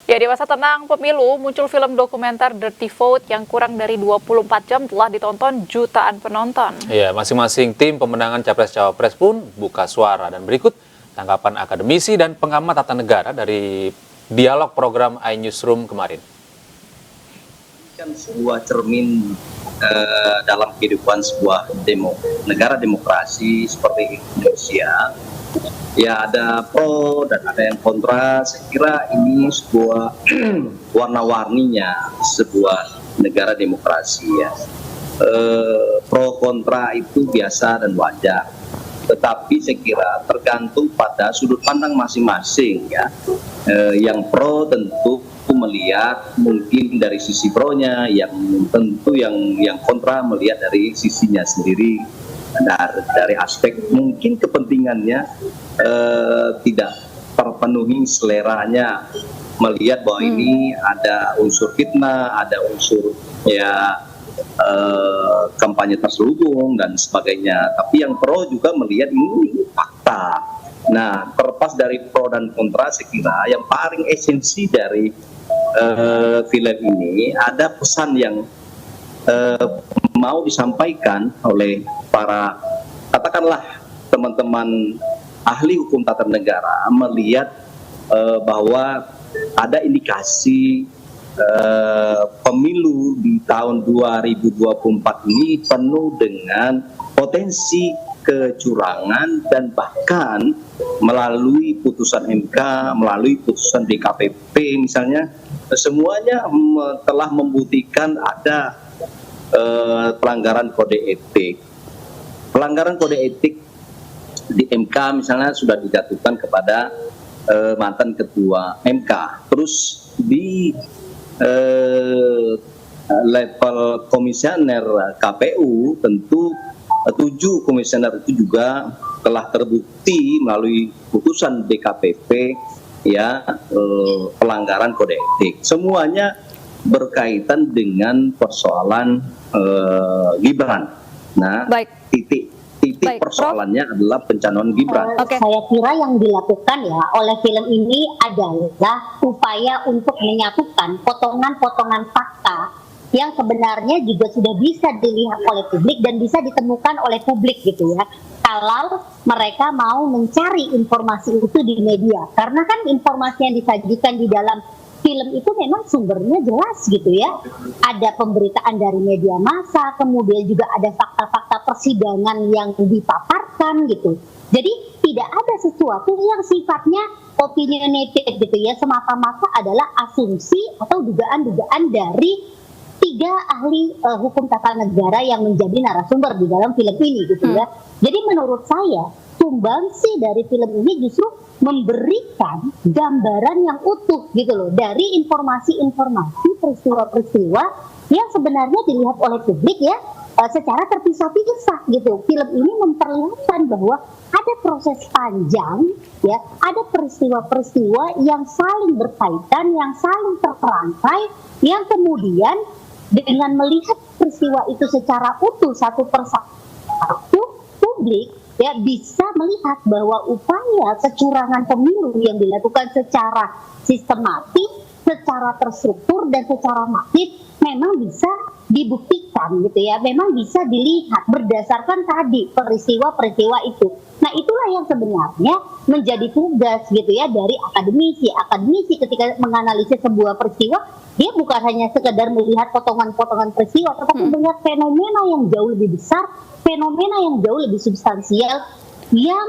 Ya, di masa tenang pemilu, muncul film dokumenter Dirty Vote yang kurang dari 24 jam telah ditonton jutaan penonton. Ya, masing-masing tim pemenangan Capres-Cawapres pun buka suara. Dan berikut tanggapan akademisi dan pengamat tata negara dari dialog program iNewsroom kemarin. Kan sebuah cermin dalam kehidupan sebuah negara demokrasi seperti Indonesia. Ya, ada pro dan ada yang kontra. Saya kira ini sebuah warna-warninya sebuah negara demokrasi ya. Pro kontra itu biasa dan wajar. Tetapi saya kira tergantung pada sudut pandang masing-masing ya. Yang pro tentu melihat mungkin dari sisi pro-nya, yang tentu yang kontra melihat dari sisinya sendiri. Dari aspek mungkin kepentingannya tidak terpenuhi seleranya, melihat bahwa ini ada unsur fitnah, ada unsur ya kampanye terselubung dan sebagainya. Tapi yang pro juga melihat ini fakta. Nah, terlepas dari pro dan kontra, saya kira yang paling esensi dari film ini ada pesan yang mau disampaikan oleh para, katakanlah teman-teman ahli hukum tata negara, melihat bahwa ada indikasi pemilu di tahun 2024 ini penuh dengan potensi kecurangan dan bahkan melalui putusan MK, melalui putusan DKPP misalnya, semuanya telah membuktikan ada pelanggaran kode etik. Pelanggaran kode etik di MK misalnya sudah dijatuhkan kepada mantan ketua MK. Terus di level komisioner KPU tentu 7 komisioner itu juga telah terbukti melalui putusan DKPP ya pelanggaran kode etik. Semuanya berkaitan dengan persoalan Gibran. Nah, titik persoalannya adalah pencalonan Gibran. Saya kira yang dilakukan ya oleh film ini adalah upaya untuk menyatukan potongan-potongan fakta yang sebenarnya juga sudah bisa dilihat oleh publik dan bisa ditemukan oleh publik gitu ya. Kalau mereka mau mencari informasi itu di media, karena kan informasi yang disajikan di dalam film itu memang sumbernya jelas gitu ya. Ada pemberitaan dari media massa, kemudian juga ada fakta-fakta persidangan yang dipaparkan gitu. Jadi tidak ada sesuatu yang sifatnya opinionated gitu ya, semata-mata adalah asumsi atau dugaan-dugaan dari 3 ahli hukum tata negara yang menjadi narasumber di dalam film ini gitu ya. Jadi menurut saya sumbangsi dari film ini justru memberikan gambaran yang utuh gitu loh dari informasi-informasi peristiwa-peristiwa yang sebenarnya dilihat oleh publik ya secara terpisah-pisah gitu. Film ini memperlihatkan bahwa ada proses panjang ya, ada peristiwa-peristiwa yang saling berkaitan, yang saling terperangkai, yang kemudian dengan melihat peristiwa itu secara utuh satu persatu, publik ya bisa melihat bahwa upaya kecurangan pemilu yang dilakukan secara sistematis, secara terstruktur dan secara masif memang bisa dibuktikan gitu ya, memang bisa dilihat berdasarkan tadi peristiwa-peristiwa itu. Nah, itulah yang sebenarnya menjadi tugas gitu ya dari akademisi. Akademisi ketika menganalisis sebuah peristiwa, dia bukan hanya sekedar melihat potongan-potongan peristiwa, tetapi melihat fenomena yang jauh lebih besar, fenomena yang jauh lebih substansial yang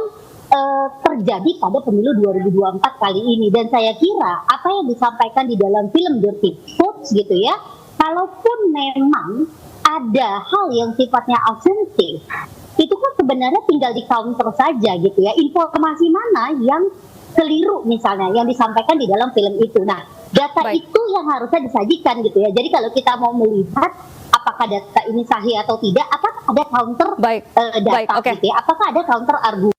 terjadi pada pemilu 2024 kali ini. Dan saya kira apa yang disampaikan di dalam film Dirty Vote gitu ya, kalaupun memang ada hal yang sifatnya asumtif, itu kan sebenarnya tinggal di counter saja gitu ya, informasi mana yang keliru misalnya yang disampaikan di dalam film itu. Nah, data itu yang harusnya disajikan gitu ya. Jadi kalau kita mau melihat apakah data ini sahih atau tidak, apakah ada counter data gitu ya, apakah ada counter argumen.